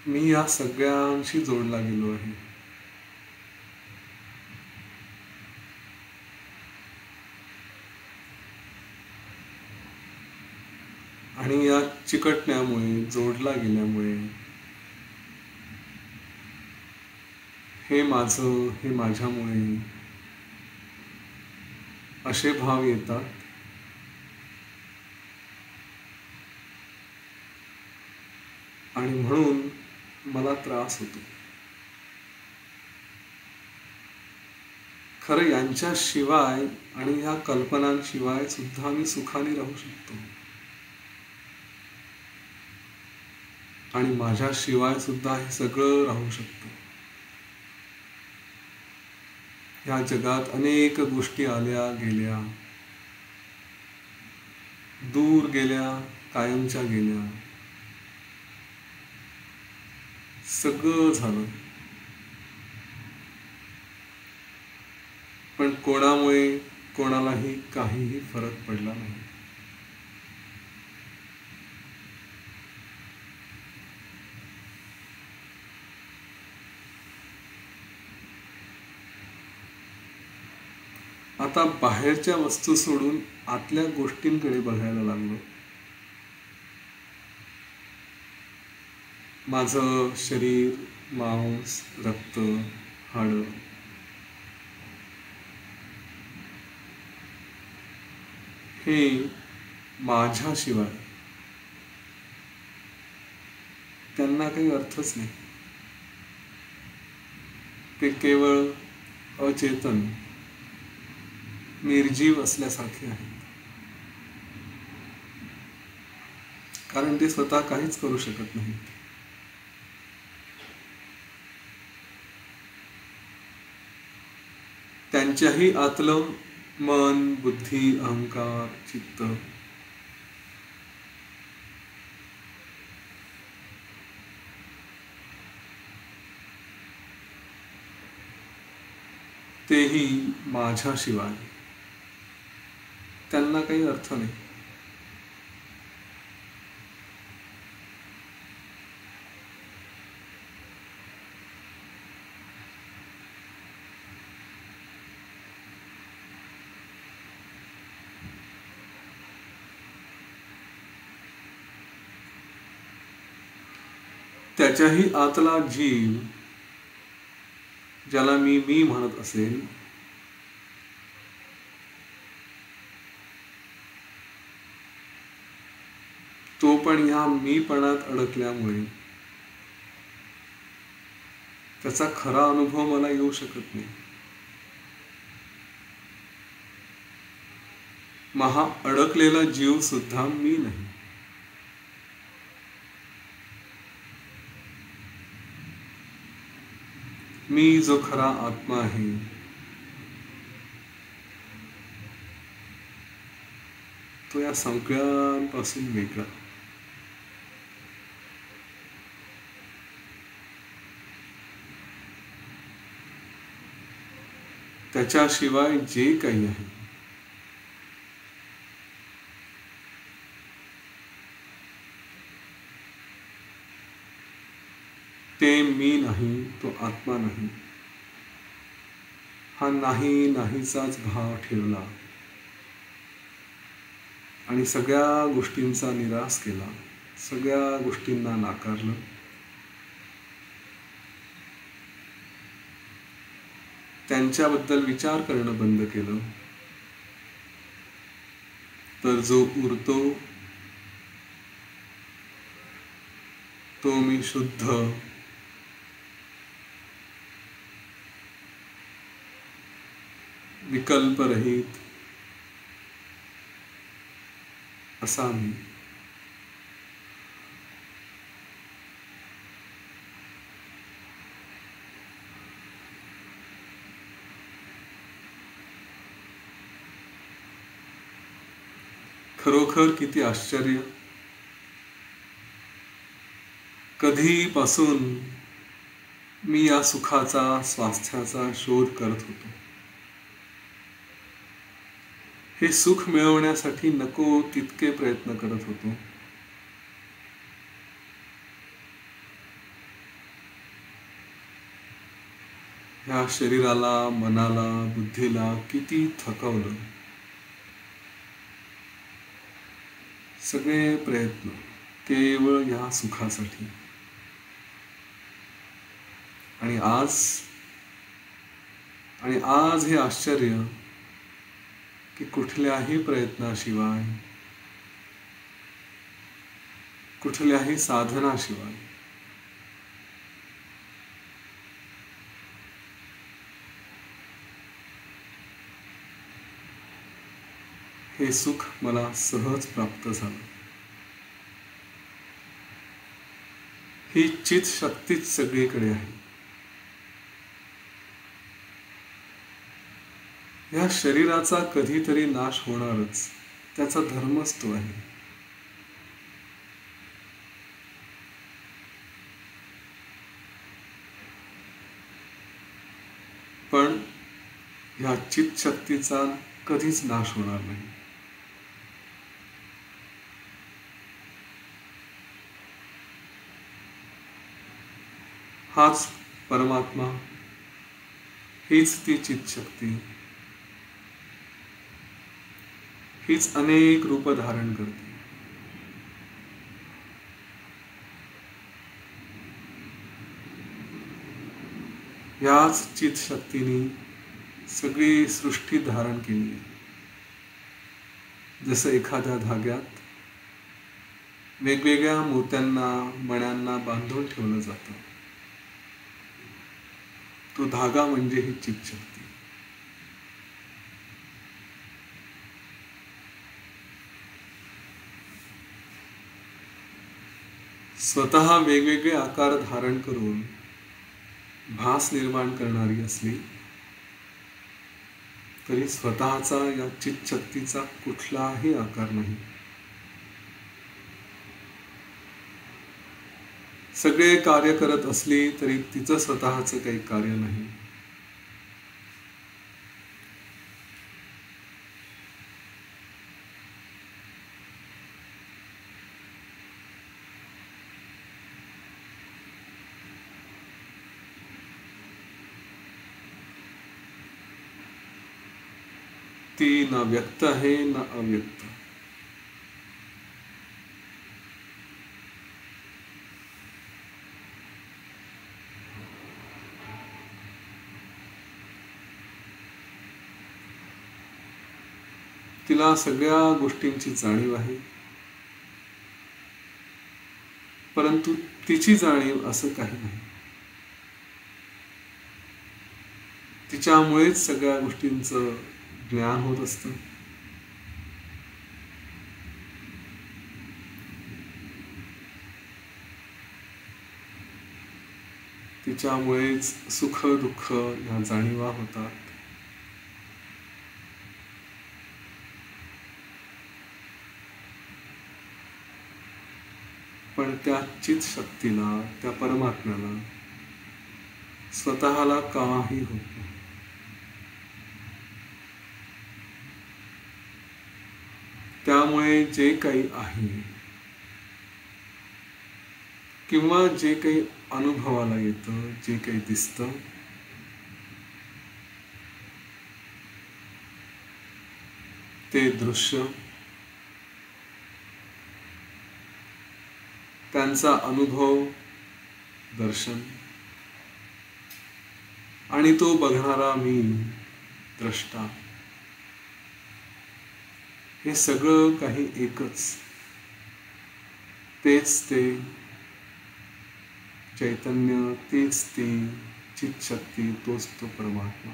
मी या सगळ्यांशी जोडला गेलो आहे. आणि या चिकटण्यामुळे, जोडला गेल्यामुळे हे माझं, हे माझ्यामुळे असे भाव येतात. आणि म्हणून मला त्रास होतो. खरं यांच्याशिवाय आणि ह्या कल्पनांशिवाय सुद्धा मी सुखाने राहू शकतो. आणि माझ्याशिवाय सुद्धा हे सगळं राहू शकतो. ह्या जगात अनेक गोष्टी आल्या गेल्या, दूर गेल्या, कायमच्या गेल्या, सगळं झालं. पण कोणामुळे कोणालाही काहीही फरक पडला नाही. आता बाहेरच्या वस्तू सोडून आतल्या गोष्टींकडे बघायला लागलो. माझं शरीर, मांस, रक्त, हाडं हे माझ्याशिवाय त्यांना काही अर्थच नाही. ते केवळ अचेतन, निर्जीव असल्यासारखे आहे. कारण ते स्वतः काहीच करू शकत नाही. त्यांच्याही आतलं मन, बुद्धी, अहंकार, चित्त तेही माझ्याशिवाय त्यांना काही अर्थ नाही. त्याच्याही आतला जीव, ज्याला मी म्हणत असेल, तो पण ह्या मीपणात अडकल्यामुळे त्याचा खरा अनुभव मला येऊ शकत नाही. महा अडकलेला जीव सुद्धा मी नाही. मी जो खरा आत्मा आहे, तो या सगळ्यांपासून वेगळा. त्याच्याशिवाय जे काही आहे ते मी नाही, तो आत्मा नाही. हा नाही नाहीचाच भाव ठेवला आणि सगळ्या गोष्टींचा निराश केला, सगळ्या गोष्टींना नाकारलं. त्यांच्याबद्दल विचार करणं बंद केलं. तर जो उरतो तो मी शुद्ध, विकल्परहित असा मी. खरोखर किती आश्चर्य. कधीपासून मी या सुखाचा, स्वास्थ्याचा शोध करत होतो. हे सुख मिळवण्यासाठी नको तितके प्रयत्न करत होतो. ह्या शरीराला, मनाला, बुद्धीला किती थकवलं. सगळे प्रयत्न केवळ ह्या सुखासाठी. आणि आज हे आश्चर्य की कुठल्याही प्रयत्नाशिवाय, कुठल्याही साधनाशिवाय हे सुख मला सहज प्राप्त झालं. ही चित शक्तीच सगळीकडे आहे. या शरीराचा कधीतरी नाश होणारच, त्याचा धर्मच तो आहे. पण ह्या चित शक्तीचा कधीच नाश होणार नाही. हाच परमात्मा, हीच ती चित शक्ती, हीच अनेक रूप धारण करते. याच चित शक्तीने सगळी सृष्टी धारण केली आहे. जसं एखाद्या धाग्यात वेगवेगळ्या मोत्यांना, मण्यांना बांधून ठेवलं जातं. तो धागा म्हणजे ही चित शक्ती. स्वतः वेगवेगळे आकार धारण करून भास निर्माण करणारी असली तरी स्वतःचा या चित शक्तीचा कुठलाही आकार नाही. सगळे कार्य करत असली तरी तिचं स्वतःचं काही कार्य नाही. ती ना व्यक्त आहे ना अव्यक्त. तिला सगळ्या गोष्टींची जाणीव आहे, परंतु तिची जाणीव असं काही नाही. तिच्यामुळेच सगळ्या गोष्टींचं ज्ञान होत असतं. तिच्यामुळेच सुख दुःख ह्या जाणीवा होतात. पण त्या चित शक्तीला, त्या परमात्म्याला स्वतःला काही होत नाही. त्यामुळे जे काही आहे किंवा जे काही अनुभवाला येतं, जे काही दिसतं, ते दृश्य, त्यांचा अनुभव, दर्शन आणि तो बघणारा मी, द्रष्टा, हे सगळं काही एकच. तेच ते चैतन्य, तेच ते चित शक्ती, तोच तो परमात्मा.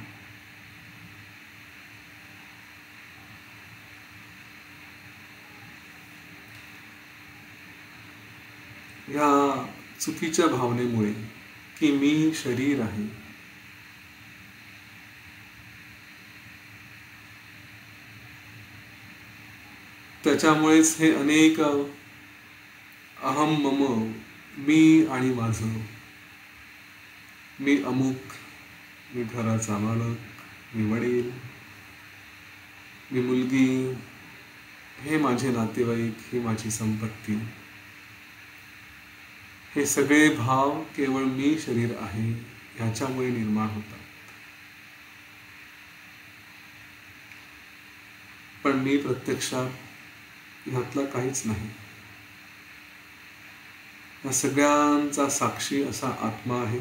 या चुकीच्या भावनेमुळे की मी शरीर आहे, त्याच्यामुळेच हे अनेक अहम मम, मी आणि माझं, मी अमुक, मी घराचा मालक, मी वडील, मी मुलगी, हे माझे नातेवाईक, ही माझी संपत्ती, हे सगळे भाव केवळ मी शरीर आहे ह्याच्यामुळे निर्माण होतात. पण मी प्रत्यक्षात ह्यातलं काहीच नाही. या सगळ्यांचा साक्षी असा आत्मा आहे.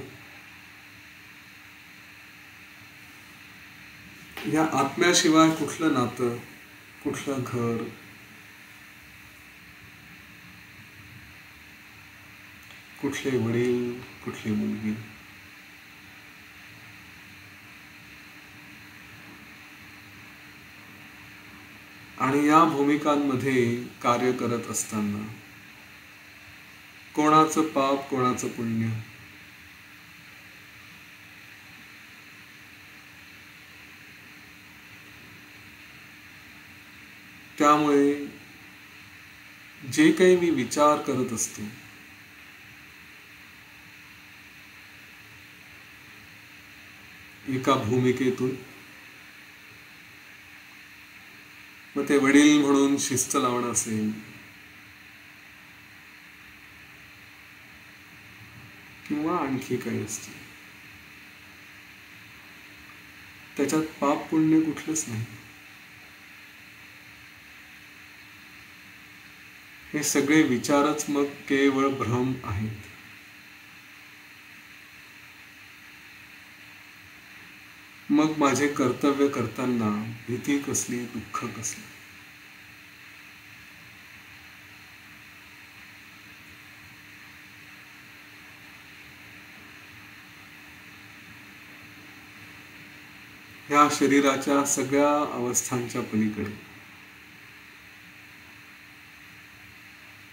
या आत्म्याशिवाय कुठलं नातं, कुठलं घर, कुठले वडील, कुठली मुलगी, आणि या भूमिकांमध्ये कार्य करत असताना कोणाचं पाप, कोणाचं पुण्य, त्यामुळे जे काही मी विचार करत असतो एका भूमिकेतून, मग ते वडील म्हणून शिस्त लावणं असेल किंवा आणखी काही असते, त्याच्यात पाप पुण्य कुठलंच नाही. हे सगळे विचारच मग केवळ भ्रम आहेत. मग माझे कर्तव्य करताना भीती कसली, दुःख कसलं? ह्या शरीराच्या सगळ्या अवस्थांच्या पलीकडे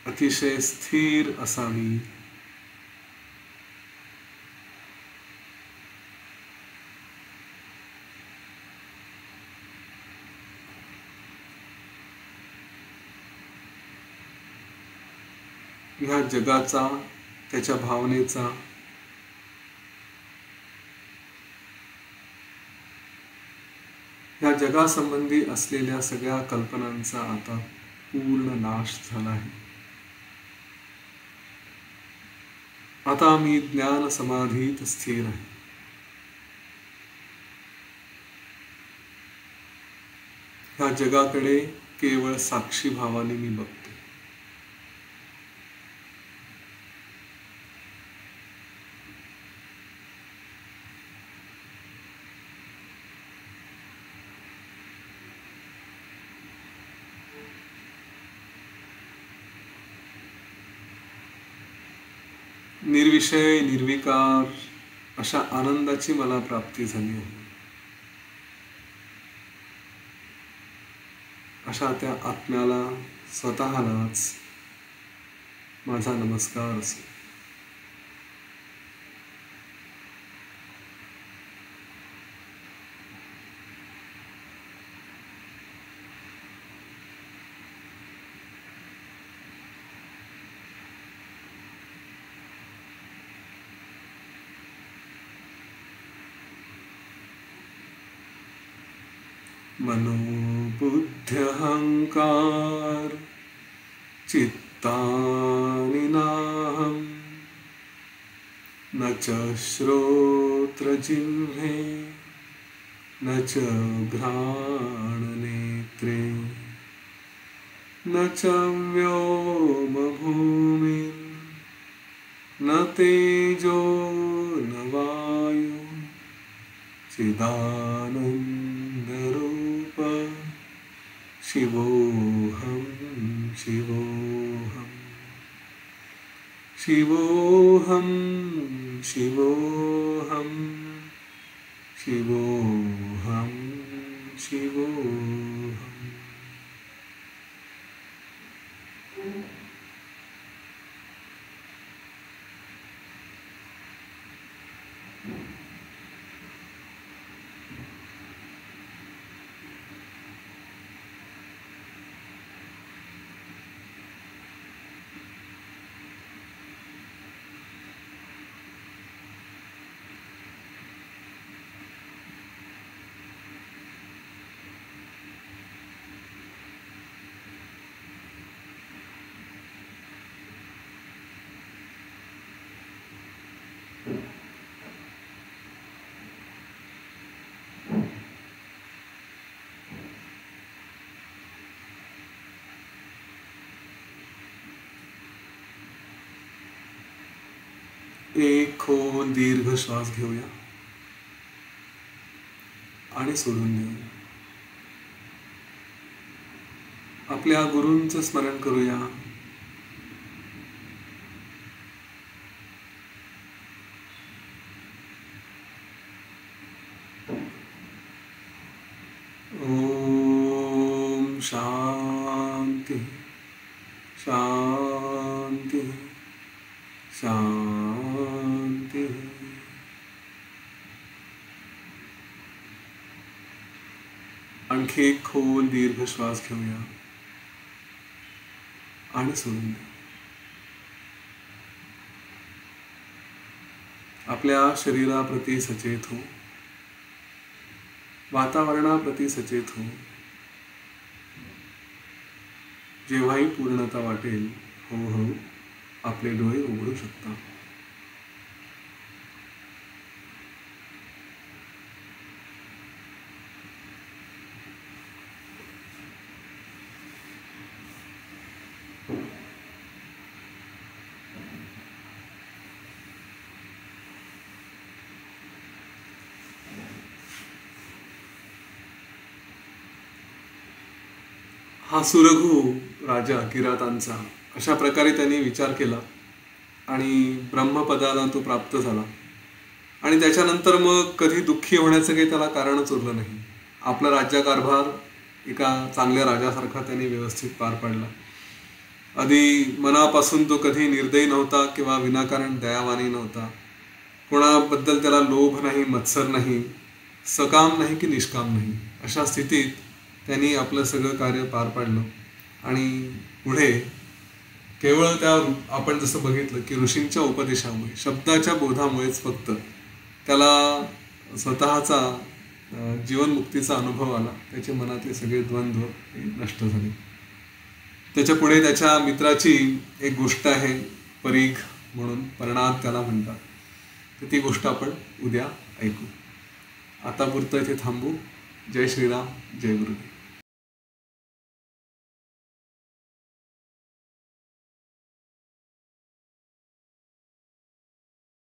अतिशय स्थिर असा मी, ह्या जगाचा, त्याच्या भावनेचा, ह्या जगासंबंधी असलेल्या सगळ्या कल्पनांचा आता पूर्ण नाश झाला आहे. आता मी ज्ञान समाधीत स्थिर आहे. ह्या जगाकडे केवळ साक्षी भावाने मी बघतो. निर्विषय, निर्विकार अशा आनंदाची मला प्राप्ती झाली आहे. अशा त्या आत्म्याला, स्वतःलाच माझा नमस्कार असो. मनो बुद्ध्यहंकार चित्तानि नाहं न च श्रोत्रजिह्वे न च घ्राणनेत्रे न च व्योमभूमिं न तेजो न वायु चिदानन्दरूप शिवोऽहं शिवोऽहं शिवोऽहं शिवोऽहं शिवोऽहं शिवोऽहम्. एक खोल दीर्घ श्वास घेऊया आणि सोडून देऊया. आपल्या गुरूंचं स्मरण करूया. ओम शांती शांती शांती. आणखी एक खोल दीर्घ श्वास घेऊया आणि सोडून द्या. आपल्या शरीराप्रती सचेत हो, वातावरणाप्रती सचेत हो. जेव्हाही पूर्णता वाटेल हळूहळू आपले डोळे उघडू शकता. हा सुरघू राजा किरातांचा अशा प्रकारे त्यांनी विचार केला आणि ब्रह्मपदाला तो प्राप्त झाला. आणि त्याच्यानंतर मग कधी दुःखी होण्याचं काही त्याला कारणच उरलं नाही. आपला राज्यकारभार एका चांगल्या राजासारखा त्यांनी व्यवस्थित पार पाडला. आधी मनापासून तो कधी निर्दयी नव्हता किंवा विनाकारण दयावानी नव्हता. कोणाबद्दल त्याला लोभ नाही, मत्सर नाही, सकाम नाही की निष्काम नाही. अशा स्थितीत त्यांनी आपलं सगळं कार्य पार पाडलं. आणि पुढे केवळ त्या आपण जसं बघितलं की ऋषींच्या उपदेशामुळे, शब्दाच्या बोधामुळेच फक्त त्याला स्वतःचा जीवनमुक्तीचा अनुभव आला. त्याच्या मनातले सगळे द्वंद्व नष्ट झाले. त्याच्या पुढे त्याच्या मित्राची एक गोष्ट आहे, परीघ म्हणून, परणाद त्याला म्हणतात. तर ती गोष्ट आपण उद्या ऐकू. आता पुरतं इथे थांबू. जय श्रीराम, जय गुरुदेव.